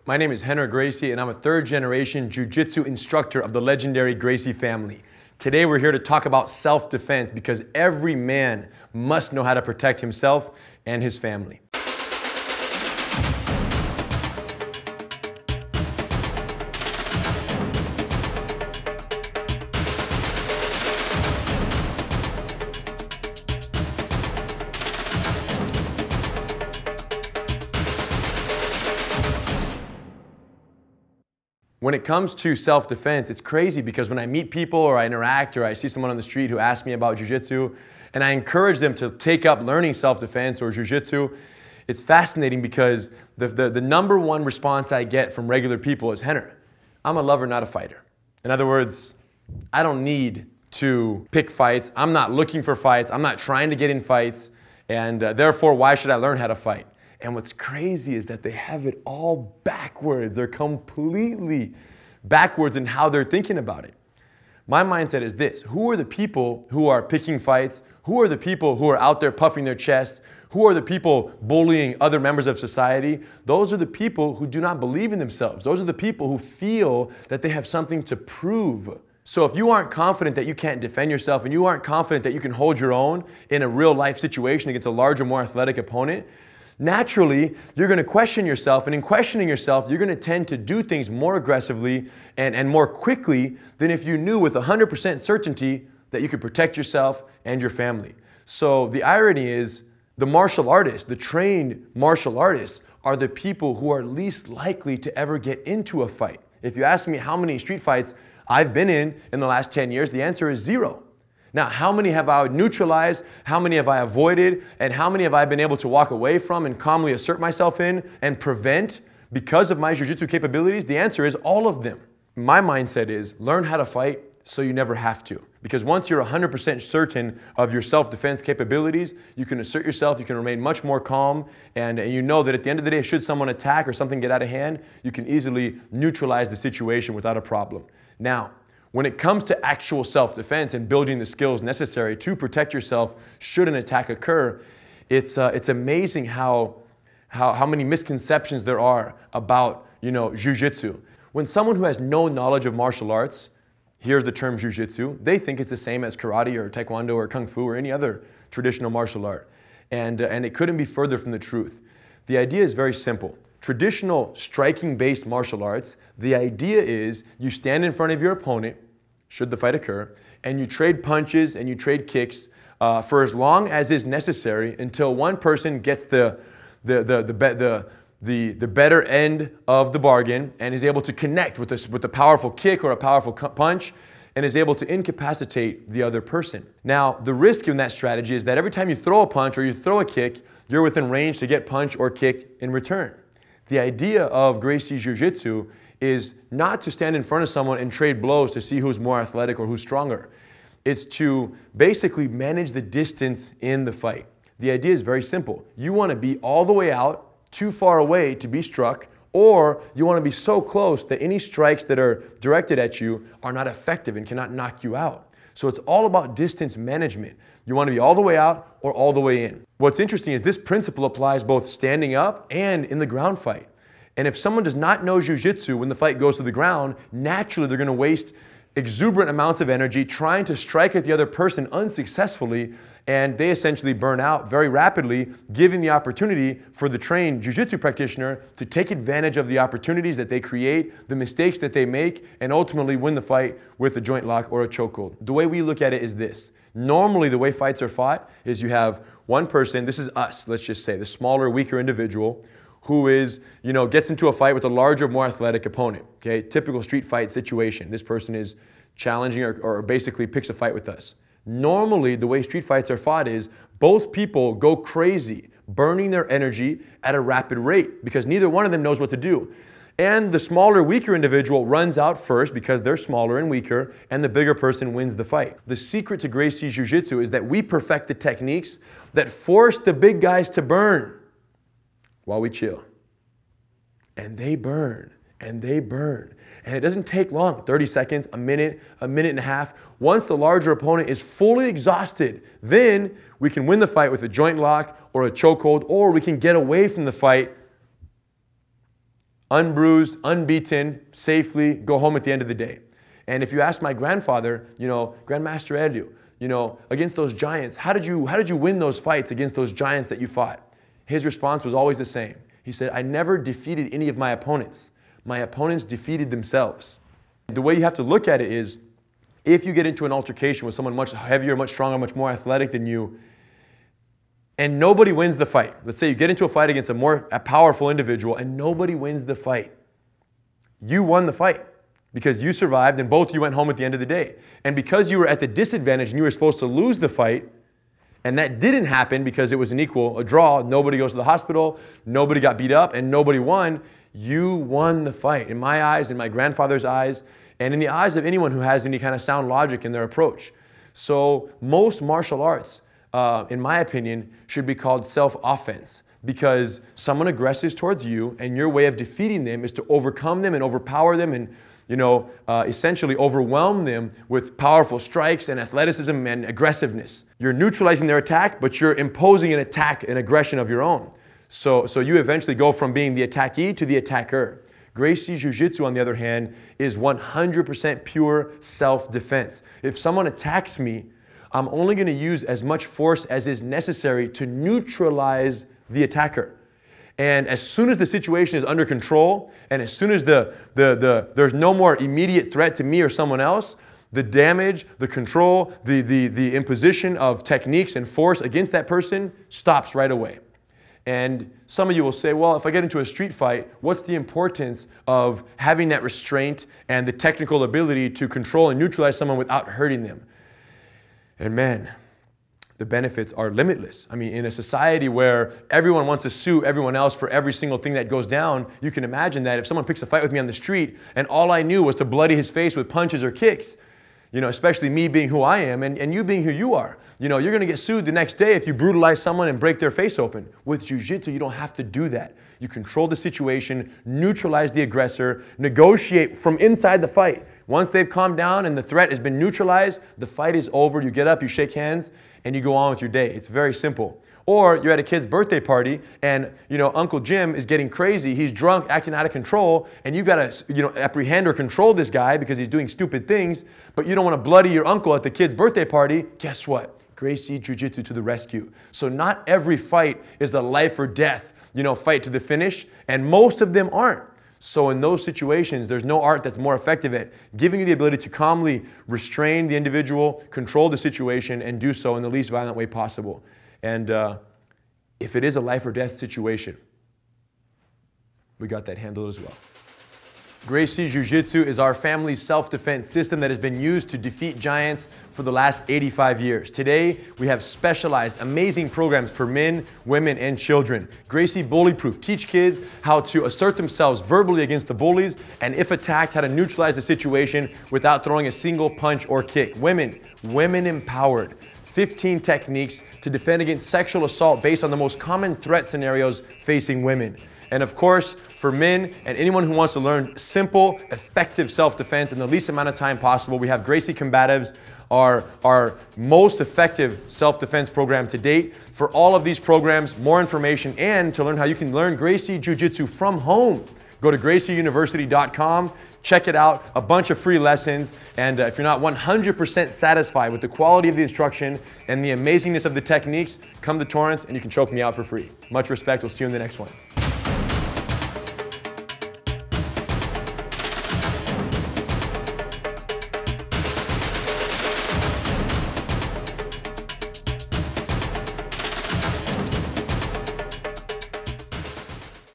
My name is Henry Gracie, and I'm a third-generation jiu-jitsu instructor of the legendary Gracie family. Today we're here to talk about self-defense because every man must know how to protect himself and his family. When it comes to self-defense, it's crazy because when I meet people or I interact or I see someone on the street who asks me about jiu-jitsu and I encourage them to take up learning self-defense or jiu-jitsu, it's fascinating because the number one response I get from regular people is, Henner, I'm a lover, not a fighter. In other words, I don't need to pick fights. I'm not looking for fights. I'm not trying to get in fights. And therefore, why should I learn how to fight? And what's crazy is that they have it all backwards. They're completely backwards in how they're thinking about it. My mindset is this: who are the people who are picking fights? Who are the people who are out there puffing their chest? Who are the people bullying other members of society? Those are the people who do not believe in themselves. Those are the people who feel that they have something to prove. So if you aren't confident that you can't defend yourself and you aren't confident that you can hold your own in a real life situation against a larger, more athletic opponent, naturally, you're going to question yourself, and in questioning yourself, you're going to tend to do things more aggressively and more quickly than if you knew with 100% certainty that you could protect yourself and your family. So the irony is, the martial artists, the trained martial artists, are the people who are least likely to ever get into a fight. If you ask me how many street fights I've been in the last 10 years, the answer is 0. Now, how many have I neutralized, how many have I avoided, and how many have I been able to walk away from and calmly assert myself in and prevent because of my jiu-jitsu capabilities? The answer is all of them. My mindset is learn how to fight so you never have to. Because once you're 100% certain of your self-defense capabilities, you can assert yourself, you can remain much more calm, and you know that at the end of the day, should someone attack or something get out of hand, you can easily neutralize the situation without a problem. Now, when it comes to actual self-defense and building the skills necessary to protect yourself should an attack occur, it's amazing how many misconceptions there are about, jiu-jitsu. When someone who has no knowledge of martial arts hears the term jiu-jitsu, they think it's the same as karate or taekwondo or kung fu or any other traditional martial art. And it couldn't be further from the truth. The idea is very simple. Traditional striking-based martial arts, the idea is you stand in front of your opponent, should the fight occur, and you trade punches and you trade kicks for as long as is necessary until one person gets the better end of the bargain and is able to connect with a powerful kick or a powerful punch and is able to incapacitate the other person. Now, the risk in that strategy is that every time you throw a punch or you throw a kick, you're within range to get punch or kick in return. The idea of Gracie Jiu-Jitsu is not to stand in front of someone and trade blows to see who's more athletic or who's stronger. It's to basically manage the distance in the fight. The idea is very simple. You want to be all the way out, too far away to be struck, or you want to be so close that any strikes that are directed at you are not effective and cannot knock you out. So it's all about distance management. You want to be all the way out or all the way in. What's interesting is this principle applies both standing up and in the ground fight. And if someone does not know jiu-jitsu when the fight goes to the ground, naturally they're going to waste exuberant amounts of energy trying to strike at the other person unsuccessfully, and they essentially burn out very rapidly, giving the opportunity for the trained jiu-jitsu practitioner to take advantage of the opportunities that they create, the mistakes that they make, and ultimately win the fight with a joint lock or a chokehold. The way we look at it is this. Normally, the way fights are fought is you have one person, this is us, let's just say, the smaller, weaker individual, who is, gets into a fight with a larger, more athletic opponent. Okay, typical street fight situation. This person is challenging or basically picks a fight with us. Normally, the way street fights are fought is both people go crazy, burning their energy at a rapid rate because neither one of them knows what to do. And the smaller, weaker individual runs out first because they're smaller and weaker, and the bigger person wins the fight. The secret to Gracie Jiu-Jitsu is that we perfect the techniques that force the big guys to burn while we chill. And they burn, and they burn. And it doesn't take long, 30 seconds, a minute and a half. Once the larger opponent is fully exhausted, then we can win the fight with a joint lock or a chokehold, or we can get away from the fight unbruised, unbeaten, safely go home at the end of the day. And if you ask my grandfather, Grandmaster Elio, against those giants, how did you win those fights against those giants that you fought? His response was always the same. He said, I never defeated any of my opponents. My opponents defeated themselves. The way you have to look at it is, if you get into an altercation with someone much heavier, much stronger, much more athletic than you, and nobody wins the fight. Let's say you get into a fight against a powerful individual and nobody wins the fight. You won the fight because you survived and both you went home at the end of the day. And because you were at the disadvantage and you were supposed to lose the fight, and that didn't happen because it was a draw, nobody goes to the hospital, nobody got beat up, and nobody won, you won the fight. In my eyes, in my grandfather's eyes, and in the eyes of anyone who has any kind of sound logic in their approach. So most martial arts, in my opinion, should be called self-offense, because someone aggresses towards you and your way of defeating them is to overcome them and overpower them and essentially overwhelm them with powerful strikes and athleticism and aggressiveness. You're neutralizing their attack, but you're imposing an attack and aggression of your own. So you eventually go from being the attackee to the attacker. Gracie Jiu-Jitsu, on the other hand, is 100% pure self-defense. If someone attacks me, I'm only going to use as much force as is necessary to neutralize the attacker. And as soon as the situation is under control, and as soon as there's no more immediate threat to me or someone else, the damage, the control, the imposition of techniques and force against that person stops right away. And some of you will say, well, if I get into a street fight, what's the importance of having that restraint and the technical ability to control and neutralize someone without hurting them? And man, the benefits are limitless. I mean, in a society where everyone wants to sue everyone else for every single thing that goes down, you can imagine that if someone picks a fight with me on the street and all I knew was to bloody his face with punches or kicks, especially me being who I am and you being who you are, you're going to get sued the next day if you brutalize someone and break their face open. With Jiu-Jitsu, you don't have to do that. You control the situation, neutralize the aggressor, negotiate from inside the fight. Once they've calmed down and the threat has been neutralized, the fight is over. You get up, you shake hands, and you go on with your day. It's very simple. Or you're at a kid's birthday party and Uncle Jim is getting crazy. He's drunk, acting out of control, and you've got to apprehend or control this guy because he's doing stupid things, but you don't want to bloody your uncle at the kid's birthday party. Guess what? Gracie Jiu-Jitsu to the rescue. So not every fight is a life or death, fight to the finish, and most of them aren't. So in those situations, there's no art that's more effective at giving you the ability to calmly restrain the individual, control the situation, and do so in the least violent way possible. And if it is a life or death situation, we got that handled as well. Gracie Jiu-Jitsu is our family's self-defense system that has been used to defeat giants for the last 85 years. Today, we have specialized, amazing programs for men, women, and children. Gracie Bully Proof. Teach kids how to assert themselves verbally against the bullies, and if attacked, how to neutralize the situation without throwing a single punch or kick. Women empowered. 15 techniques to defend against sexual assault based on the most common threat scenarios facing women. And of course, for men and anyone who wants to learn simple, effective self-defense in the least amount of time possible, we have Gracie Combatives, our most effective self-defense program to date. For all of these programs, more information, and to learn how you can learn Gracie Jiu-Jitsu from home, go to gracieuniversity.com. Check it out, a bunch of free lessons. And if you're not 100% satisfied with the quality of the instruction and the amazingness of the techniques, come to Torrance and you can choke me out for free. Much respect. We'll see you in the next one.